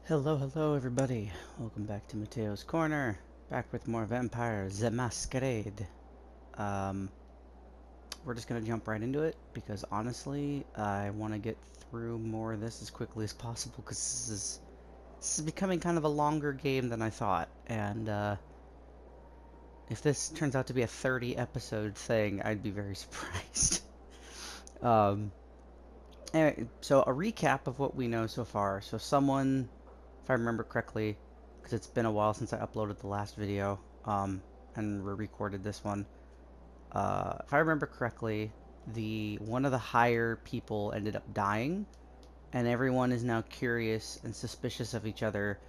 Hello everybody. Welcome back to Matteo's Corner. Back with more Vampire the Masquerade. Um, we're just gonna jump right into it because honestly, I want to get through more of this as quickly as possible because this is becoming kind of a longer game than I thought. And if this turns out to be a 30 episode thing, I'd be very surprised. um, anyway, so a recap of what we know so far. So someone, if I remember correctly, because it's been a while since I uploaded the last video, and re-recorded this one. If I remember correctly, one of the higher people ended up dying, and everyone is now curious and suspicious of each other.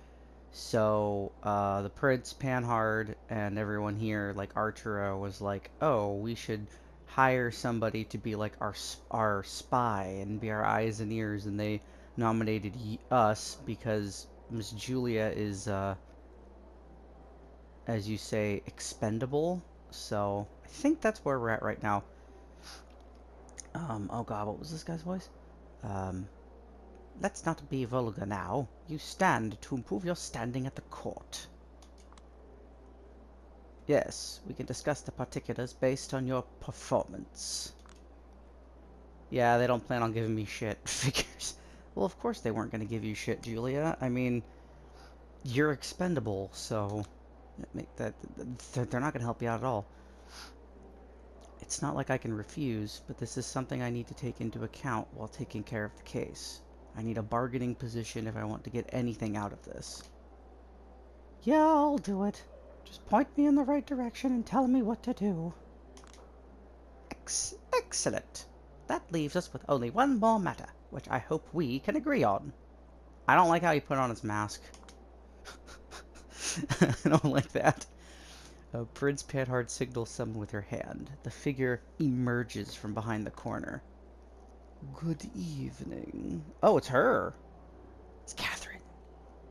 So the Prince, Panhard, and everyone here, like Arturo, was like, "Oh, we should hire somebody to be like our spy and be our eyes and ears," and they nominated us because Miss Julia is, as you say, expendable. So I think that's where we're at right now. Oh God, what was this guy's voice? Um, let's not be vulgar now. You stand to improve your standing at the court. Yes, we can discuss the particulars based on your performance. Yeah, they don't plan on giving me shit. Figures. Well, of course they weren't going to give you shit, Julia. I mean, you're expendable, so they're not going to help you out at all. It's not like I can refuse, but this is something I need to take into account while taking care of the case. I need a bargaining position if I want to get anything out of this. Yeah, I'll do it. Just point me in the right direction and tell me what to do. Excellent. That leaves us with only one more matter, which I hope we can agree on. I don't like how he put on his mask. I don't like that. Prince Panhard signals someone with her hand. The figure emerges from behind the corner. Good evening. Oh, it's her. It's Catherine.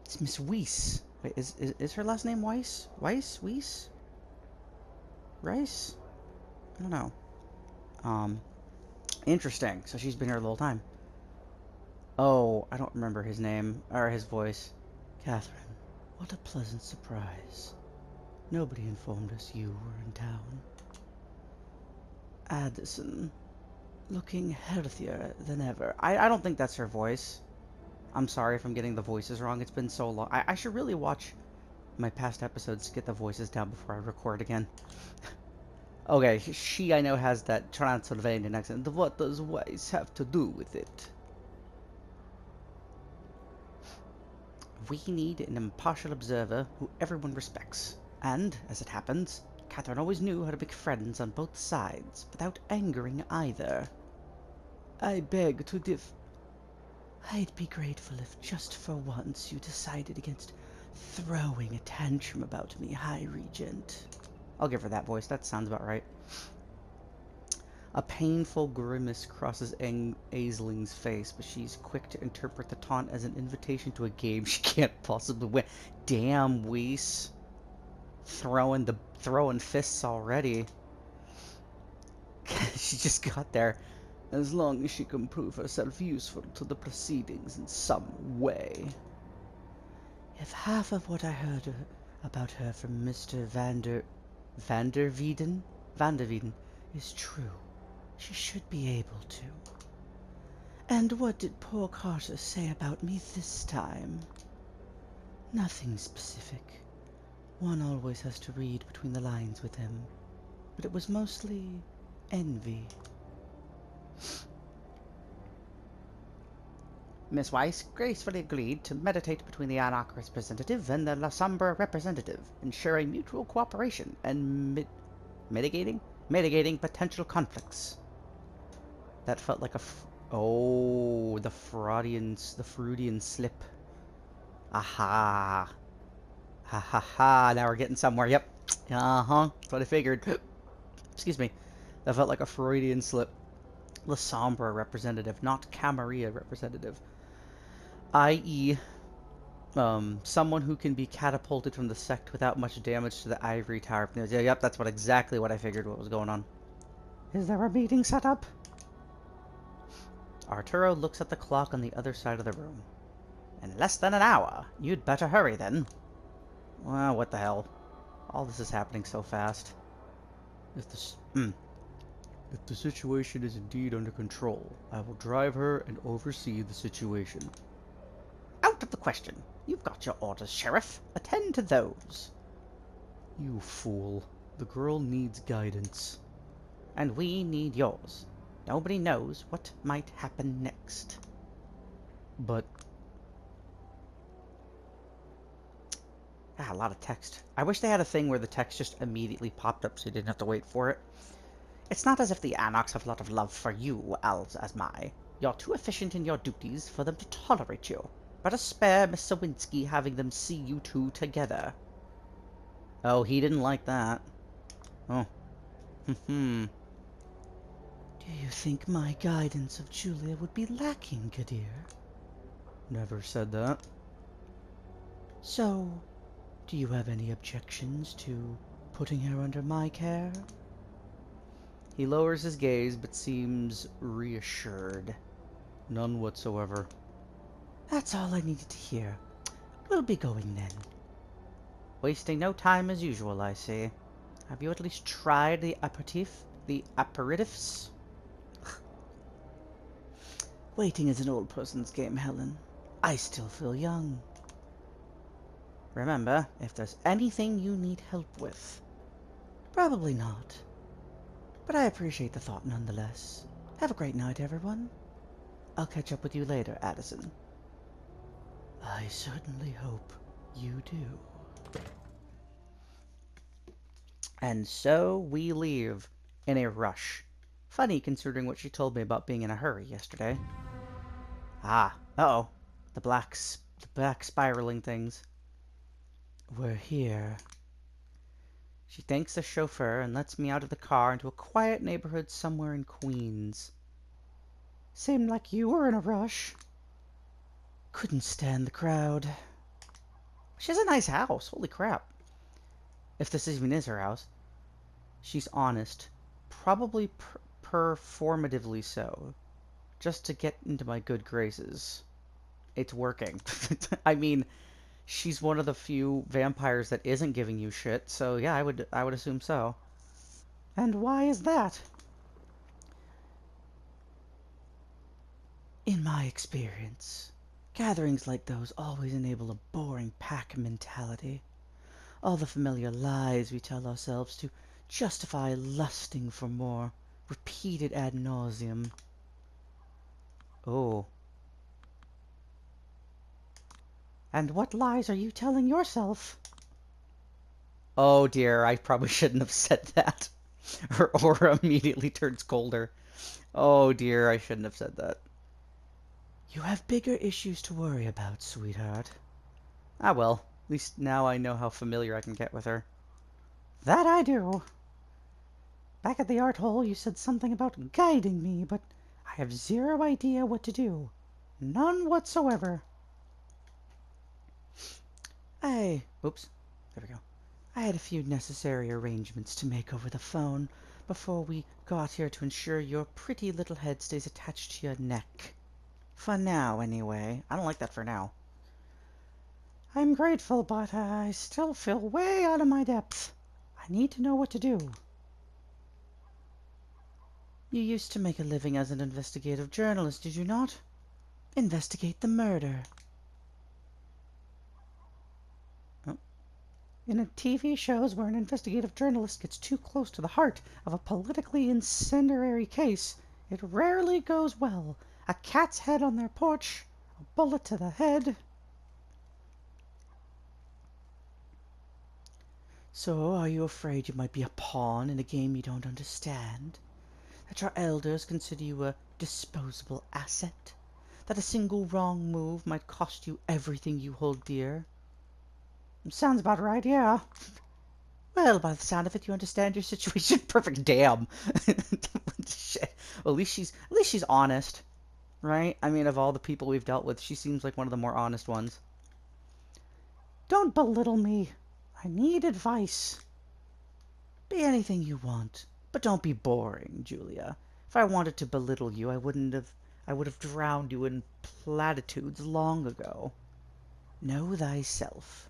It's Miss Weiss. Wait, is her last name Weiss? Weiss? Weiss? Rice? I don't know. Interesting. So she's been here the whole time. Oh, I don't remember his name, or his voice. Catherine, what a pleasant surprise. Nobody informed us you were in town. Addison, looking healthier than ever. I don't think that's her voice. I'm sorry if I'm getting the voices wrong. It's been so long. I should really watch my past episodes to get the voices down before I record again. Okay, she I know has that Transylvanian accent. What does Weiss have to do with it? We need an impartial observer who everyone respects. And, as it happens, Catherine always knew how to make friends on both sides, without angering either. I beg to I'd be grateful if just for once you decided against throwing a tantrum about me, High Regent. I'll give her that voice, that sounds about right. A painful grimace crosses Aisling's face, but she's quick to interpret the taunt as an invitation to a game she can't possibly win. Damn, Weiss. Throwing fists already. She just got there. As long as she can prove herself useful to the proceedings in some way. If half of what I heard about her from Mr. Vanderveeden is true, she should be able to. And what did poor Carter say about me this time? Nothing specific. One always has to read between the lines with him. But it was mostly envy. Miss Weiss gracefully agreed to mediate between the Anarch representative and the La Sombra representative, ensuring mutual cooperation and mitigating potential conflicts. That felt like the Freudian slip. Aha. Ha ha ha, now we're getting somewhere, yep. Uh-huh, that's what I figured. Excuse me. That felt like a Freudian slip. La Sombra representative, not Camarilla representative. I.e., someone who can be catapulted from the sect without much damage to the ivory tower. Yep, that's exactly what I figured what was going on. Is there a meeting set up? Arturo looks at the clock on the other side of the room. In less than an hour. You'd better hurry then. Well, what the hell? All this is happening so fast. If the situation is indeed under control, I will drive her and oversee the situation. Out of the question. You've got your orders, Sheriff. Attend to those. You fool. The girl needs guidance. And we need yours. Nobody knows what might happen next. But... a lot of text. I wish they had a thing where the text just immediately popped up so you didn't have to wait for it. It's not as if the Anarchs have a lot of love for you, as my. You're too efficient in your duties for them to tolerate you. Better spare Miss Sawinski having them see you two together. Oh, he didn't like that. Oh. Do you think my guidance of Julia would be lacking, Kadir? Never said that. So, do you have any objections to putting her under my care? He lowers his gaze, but seems reassured. None whatsoever. That's all I needed to hear. We'll be going then. Wasting no time as usual, I see. Have you at least tried the aperitif? The aperitifs? Waiting is an old person's game, Helen. I still feel young. Remember, if there's anything you need help with. Probably not. But I appreciate the thought nonetheless. Have a great night, everyone. I'll catch up with you later, Addison. I certainly hope you do. And so we leave in a rush. Funny considering what she told me about being in a hurry yesterday. Uh-oh. The black spiraling things. We're here. She thanks the chauffeur and lets me out of the car into a quiet neighborhood somewhere in Queens. Seemed like you were in a rush. Couldn't stand the crowd. She has a nice house. Holy crap. If this even is her house. She's honest. Probably performatively so. Just to get into my good graces. It's working. I mean, she's one of the few vampires that isn't giving you shit, so yeah, I would assume so. And why is that? In my experience, gatherings like those always enable a boring pack mentality. All the familiar lies we tell ourselves to justify lusting for more, repeated ad nauseum. Oh. And what lies are you telling yourself? Oh dear, I probably shouldn't have said that. Her aura immediately turns colder. Oh dear, I shouldn't have said that. You have bigger issues to worry about, sweetheart. Ah well, at least now I know how familiar I can get with her. That I do. Back at the art hole, you said something about guiding me, but I have zero idea what to do. None whatsoever. Oops. There we go. I had a few necessary arrangements to make over the phone before we got here to ensure your pretty little head stays attached to your neck. For now, anyway. I don't like that for now. I'm grateful, but I still feel way out of my depth. I need to know what to do. You used to make a living as an investigative journalist, did you not? Investigate the murder. In TV shows where an investigative journalist gets too close to the heart of a politically incendiary case, it rarely goes well. A cat's head on their porch, a bullet to the head. So, are you afraid you might be a pawn in a game you don't understand? That your elders consider you a disposable asset? That a single wrong move might cost you everything you hold dear? Sounds about right, yeah. Well, by the sound of it, you understand your situation. Perfect. Damn. Shit. Well, at least she's honest, right? I mean, of all the people we've dealt with, she seems like one of the more honest ones. Don't belittle me. I need advice. Be anything you want, but don't be boring, Julia. If I wanted to belittle you, I would have drowned you in platitudes long ago. Know thyself.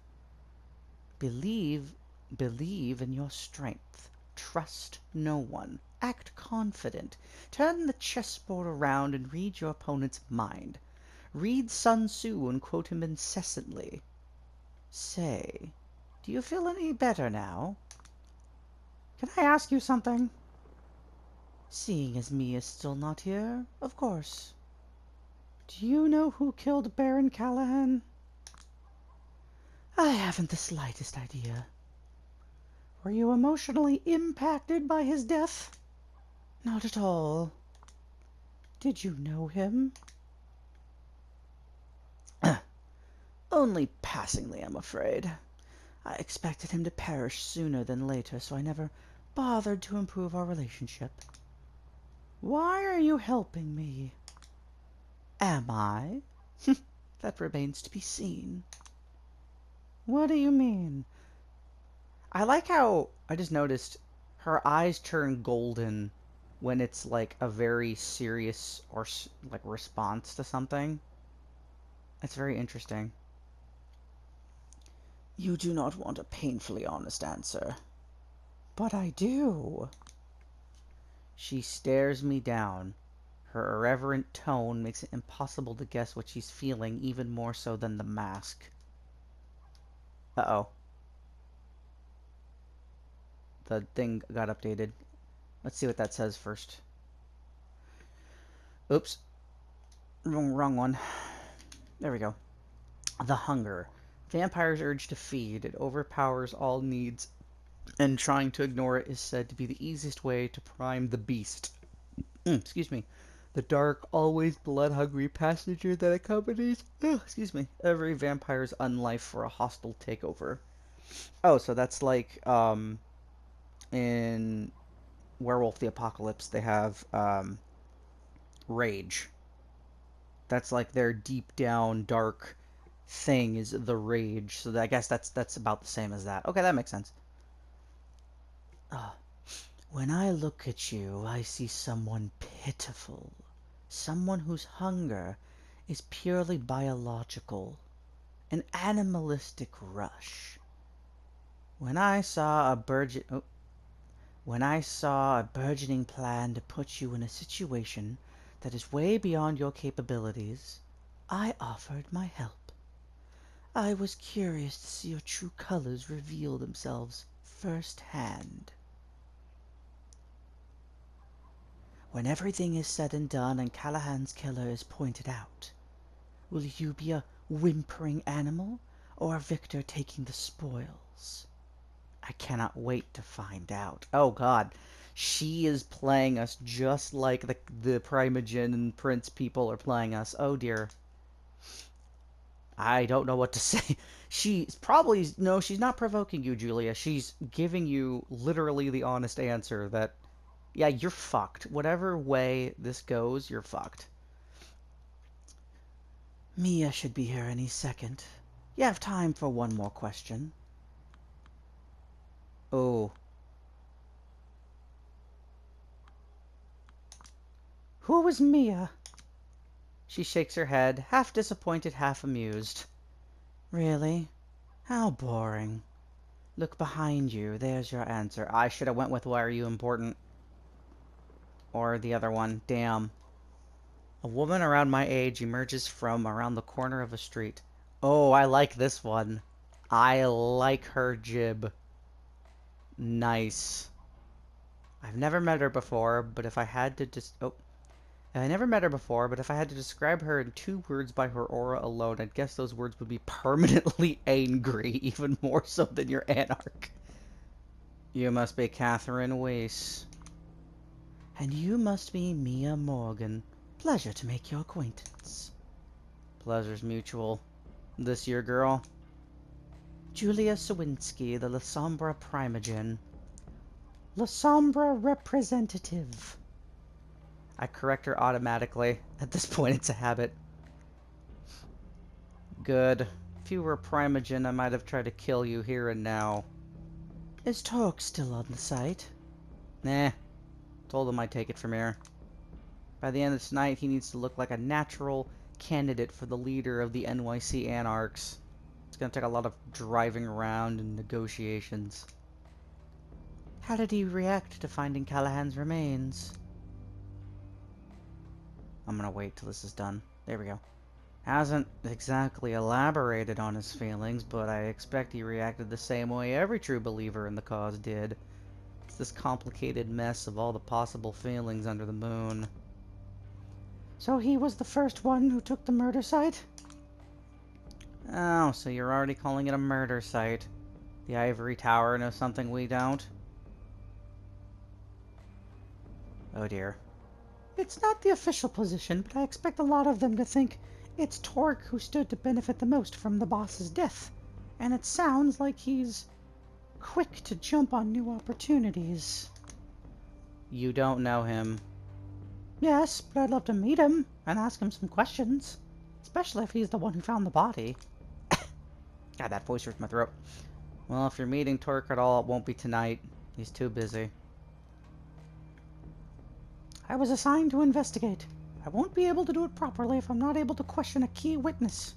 Believe in your strength. Trust no one. Act confident. Turn the chessboard around and read your opponent's mind. Read Sun Tzu and quote him incessantly. Say, do you feel any better now? Can I ask you something? Seeing as Mia's still not here, of course. Do you know who killed Baron Callahan? I haven't the slightest idea. Were you emotionally impacted by his death? Not at all. Did you know him? Only passingly, I'm afraid. I expected him to perish sooner than later, so I never bothered to improve our relationship. Why are you helping me? Am I? That remains to be seen. What do you mean? I like how, I just noticed, her eyes turn golden when it's like a very serious or like response to something. It's very interesting. You do not want a painfully honest answer. But I do. She stares me down. Her irreverent tone makes it impossible to guess what she's feeling, even more so than the mask. Uh-oh. The thing got updated. Let's see what that says first. Oops. Wrong one. There we go. The hunger. Vampire's urge to feed. It overpowers all needs, and trying to ignore it is said to be the easiest way to prime the beast. Excuse me. The dark, always blood-hungry passenger that accompanies, every vampire's unlife for a hostile takeover. Oh, so that's like, in Werewolf the Apocalypse, they have, rage. That's like their deep down, dark thing is the rage. So I guess that's about the same as that. Okay, that makes sense. When I look at you, I see someone pitiful. Someone whose hunger is purely biological. An animalistic rush. When I saw a burgeoning plan to put you in a situation that is way beyond your capabilities, I offered my help. I was curious to see your true colors reveal themselves firsthand. When everything is said and done and Callahan's killer is pointed out, will you be a whimpering animal or a victor taking the spoils? I cannot wait to find out. Oh god, she is playing us just like the Primogen and Prince people are playing us. Oh dear. I don't know what to say. She's probably... No, she's not provoking you, Julia. She's giving you literally the honest answer that, yeah, you're fucked. Whatever way this goes, you're fucked. Mia should be here any second. You have time for one more question. Oh. Who was Mia? She shakes her head, half disappointed, half amused. Really? How boring. Look behind you. There's your answer. I should have went with why are you important? Or the other one. Damn. A woman around my age emerges from around the corner of a street. Oh, I like this one. I like her jib. Nice. I've never met her before, but if I had to just... Oh. I never met her before, but if I had to describe her in 2 words by her aura alone, I'd guess those words would be permanently angry, even more so than your anarch. You must be Catherine Weiss. And you must be Mia Morgan. Pleasure to make your acquaintance. Pleasure's mutual. This your girl? Julia Sawinski, the La Sombra Primogen. La Sombra representative. I correct her automatically. At this point, it's a habit. Good. If you were a Primogen, I might have tried to kill you here and now. Is Torque still on the site? Nah. Told him I'd take it from here. By the end of tonight, he needs to look like a natural candidate for the leader of the NYC Anarchs. It's gonna take a lot of driving around and negotiations. How did he react to finding Callahan's remains? I'm gonna wait till this is done. There we go. Hasn't exactly elaborated on his feelings, but I expect he reacted the same way every true believer in the cause did. It's this complicated mess of all the possible feelings under the moon. So he was the first one who took the murder site? Oh, so you're already calling it a murder site. The ivory tower knows something we don't? Oh dear. It's not the official position, but I expect a lot of them to think it's Torque who stood to benefit the most from the boss's death. And it sounds like he's quick to jump on new opportunities. You don't know him. Yes, but I'd love to meet him and ask him some questions. Especially if he's the one who found the body. God, that voice hurts my throat. Well, if you're meeting Torque at all, it won't be tonight. He's too busy. I was assigned to investigate. I won't be able to do it properly if I'm not able to question a key witness.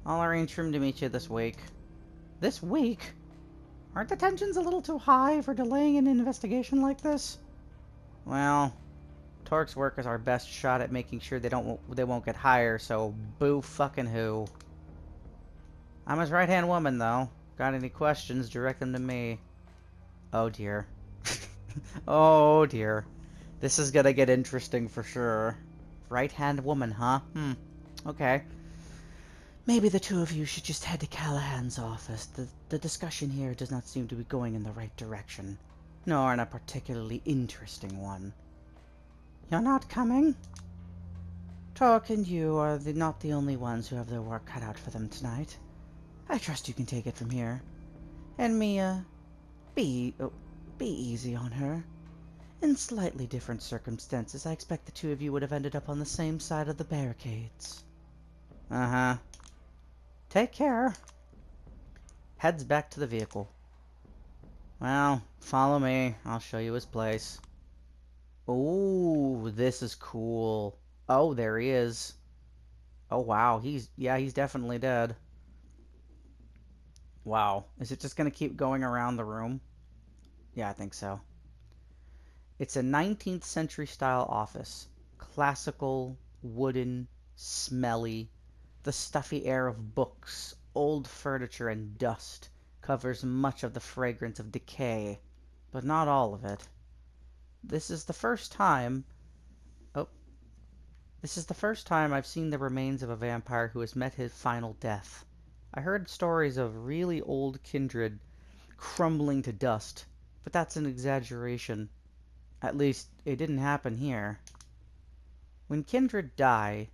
I'll arrange for him to meet you this week. This week? Aren't the tensions a little too high for delaying an investigation like this? Well, Torque's work is our best shot at making sure they won't get higher, so boo fucking who. I'm his right-hand woman, though. Got any questions, direct them to me. Oh dear. Oh dear. This is gonna get interesting for sure. Right-hand woman, huh? Okay. Maybe the two of you should just head to Callahan's office. The discussion here does not seem to be going in the right direction. Nor in a particularly interesting one. You're not coming? Torque and you are not the only ones who have their work cut out for them tonight. I trust you can take it from here. And Mia, be easy on her. In slightly different circumstances, I expect the two of you would have ended up on the same side of the barricades. Uh-huh. Take care. Heads back to the vehicle. Well, follow me. I'll show you his place. Ooh, this is cool. Oh, there he is. Oh, wow. He's definitely dead. Wow. Is it just gonna keep going around the room? Yeah, I think so. It's a 19th century style office. Classical, wooden, smelly. The stuffy air of books, old furniture, and dust covers much of the fragrance of decay, but not all of it. This is the first time I've seen the remains of a vampire who has met his final death. I heard stories of really old kindred crumbling to dust, but that's an exaggeration. At least, it didn't happen here. When kindred die...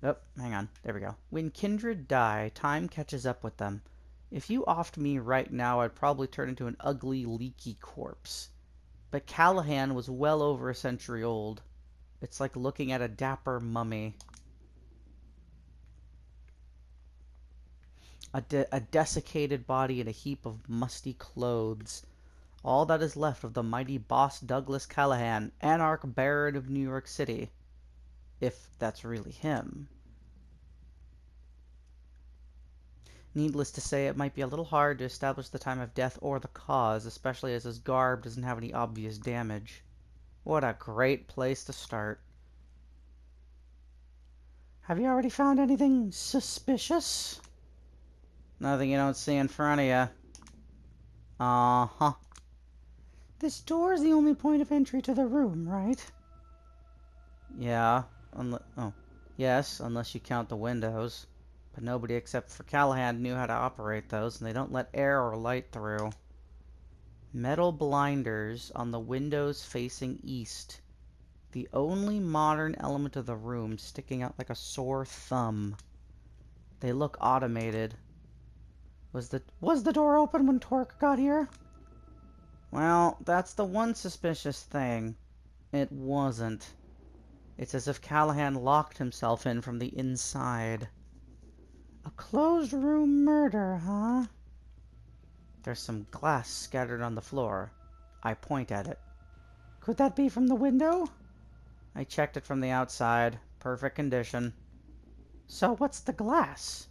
Oh, hang on. There we go. When kindred die, time catches up with them. If you offed me right now, I'd probably turn into an ugly, leaky corpse. But Callahan was well over a century old. It's like looking at a dapper mummy. A desiccated body and a heap of musty clothes. All that is left of the mighty boss Douglas Callahan, Anarch Baron of New York City. If that's really him. Needless to say, it might be a little hard to establish the time of death or the cause, especially as his garb doesn't have any obvious damage. What a great place to start. Have you already found anything suspicious? Nothing you don't see in front of you. Uh-huh. This door is the only point of entry to the room, right? Yeah. Yes, unless you count the windows. But nobody except for Callahan knew how to operate those, and they don't let air or light through. Metal blinders on the windows facing east. The only modern element of the room sticking out like a sore thumb. They look automated. Was the door open when Torque got here? Well, that's the one suspicious thing. It wasn't. It's as if Callahan locked himself in from the inside. A closed room murder, huh? There's some glass scattered on the floor. I point at it. Could that be from the window? I checked it from the outside. Perfect condition. So what's the glass?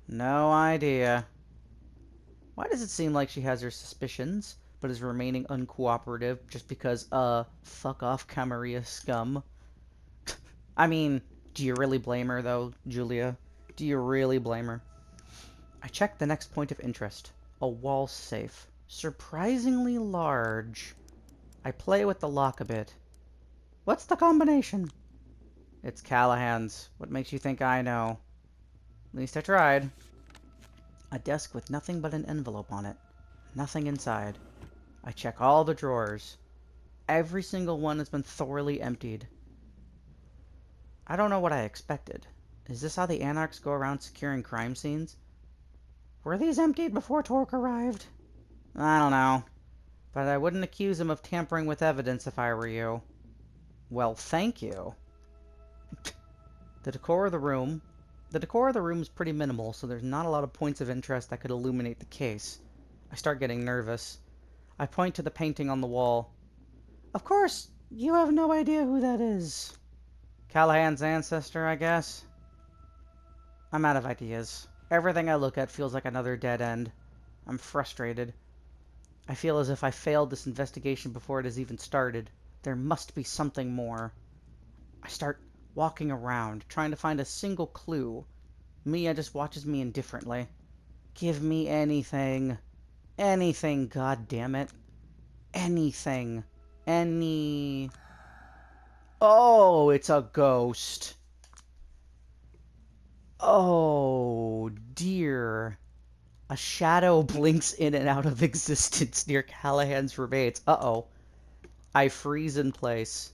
No idea. Why does it seem like she has her suspicions, but is remaining uncooperative just because, fuck off Camarilla scum? I mean, do you really blame her, though, Julia? Do you really blame her? I check the next point of interest. A wall safe. Surprisingly large. I play with the lock a bit. What's the combination? It's Callahan's. What makes you think I know? At least I tried. A desk with nothing but an envelope on it. Nothing inside. I check all the drawers. Every single one has been thoroughly emptied. I don't know what I expected. Is this how the anarchs go around securing crime scenes? Were these emptied before Torque arrived? I don't know. But I wouldn't accuse him of tampering with evidence if I were you. Well, thank you. The decor of the room is pretty minimal, so there's not a lot of points of interest that could illuminate the case. I start getting nervous. I point to the painting on the wall. Of course, you have no idea who that is. Callahan's ancestor, I guess? I'm out of ideas. Everything I look at feels like another dead end. I'm frustrated. I feel as if I failed this investigation before it has even started. There must be something more. I start walking around, trying to find a single clue. Mia just watches me indifferently. Give me anything. Anything, goddammit. Anything. Any... Oh, it's a ghost. Oh, dear. A shadow blinks in and out of existence near Callahan's remains. Uh-oh. I freeze in place.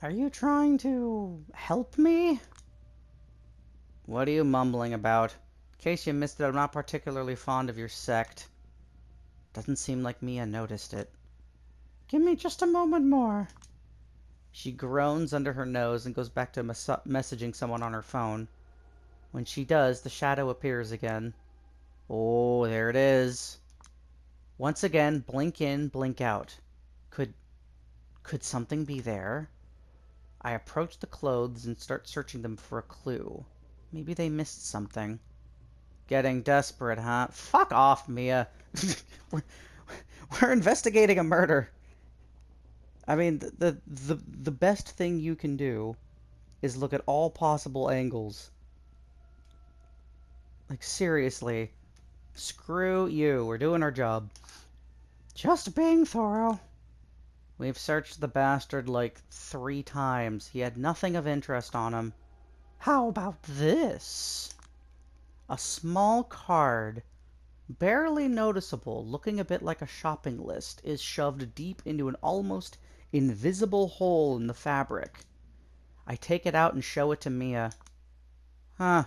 Are you trying to help me? What are you mumbling about? In case you missed it, I'm not particularly fond of your sect. Doesn't seem like Mia noticed it. Give me just a moment more. She groans under her nose and goes back to messaging someone on her phone. When she does, the shadow appears again. Oh, there it is. Once again, blink in, blink out. Could something be there? I approach the clothes and start searching them for a clue. Maybe they missed something. Getting desperate, huh? Fuck off, Mia. we're, we're investigating a murder. I mean, the best thing you can do is look at all possible angles. Like, seriously. Screw you. We're doing our job. Just being thorough. We've searched the bastard like 3 times. He had nothing of interest on him. How about This? A small card, barely noticeable, looking a bit like a shopping list, is shoved deep into an almost invisible hole in the fabric. I take it out and show it to Mia. Huh.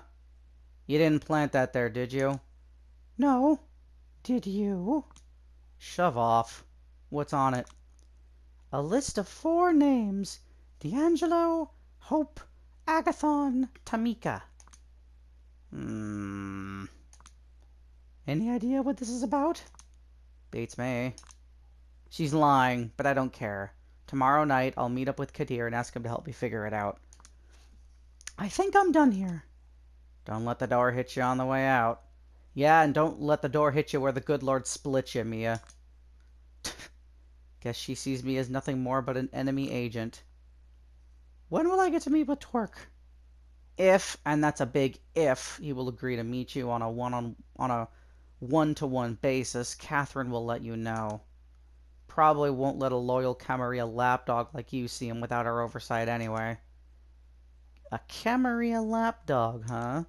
You didn't plant that there, did you? No. Did you? Shove off. What's on it? A list of 4 names. D'Angelo, Hope, Agathon, Tamika. Any idea what this is about? Beats me. She's lying, but I don't care. Tomorrow night, I'll meet up with Kadir and ask him to help me figure it out. I think I'm done here. Don't let the door hit you on the way out. Yeah, and don't let the door hit you where the good Lord split you, Mia. Guess she sees me as nothing more but an enemy agent. When will I get to meet with Torque? If, and that's a big if, he will agree to meet you on a one-to-one basis, Catherine will let you know. Probably won't let a loyal Camarilla lapdog like you see him without our oversight anyway. A Camarilla lapdog, huh?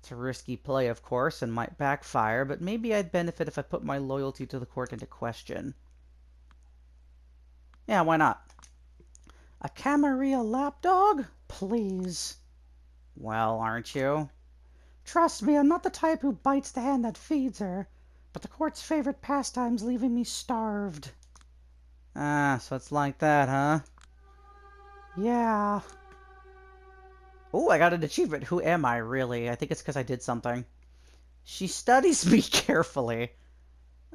It's a risky play, of course, and might backfire, but maybe I'd benefit if I put my loyalty to the court into question. Yeah, why not? A Camarilla lapdog? Please. Well, aren't you? Trust me, I'm not the type who bites the hand that feeds her, but the court's favorite pastime's leaving me starved. Ah, so it's like that, huh? Yeah. Oh, I got an achievement. Who am I, really? I think it's because I did something. She studies me carefully.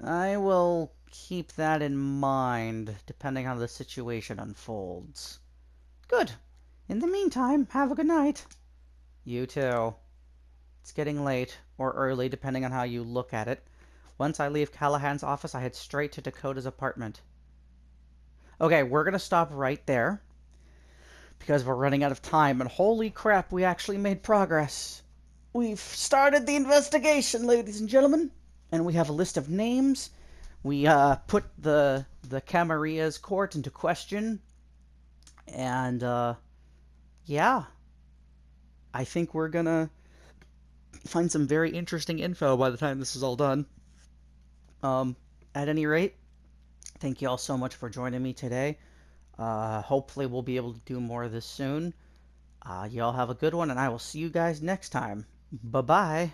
I will keep that in mind, depending on how the situation unfolds. Good. In the meantime, have a good night. You too. It's getting late, or early, depending on how you look at it. Once I leave Callahan's office, I head straight to Dakota's apartment. Okay, we're gonna stop right there, because we're running out of time, and holy crap, we actually made progress. We've started the investigation, ladies and gentlemen, and we have a list of names. We put the Camaria's court into question, and yeah, I think we're gonna find some very interesting info by the time this is all done. Um, at any rate, thank you all so much for joining me today. Hopefully we'll be able to do more of this soon. Y'all have a good one, and I will see you guys next time. Bye-bye.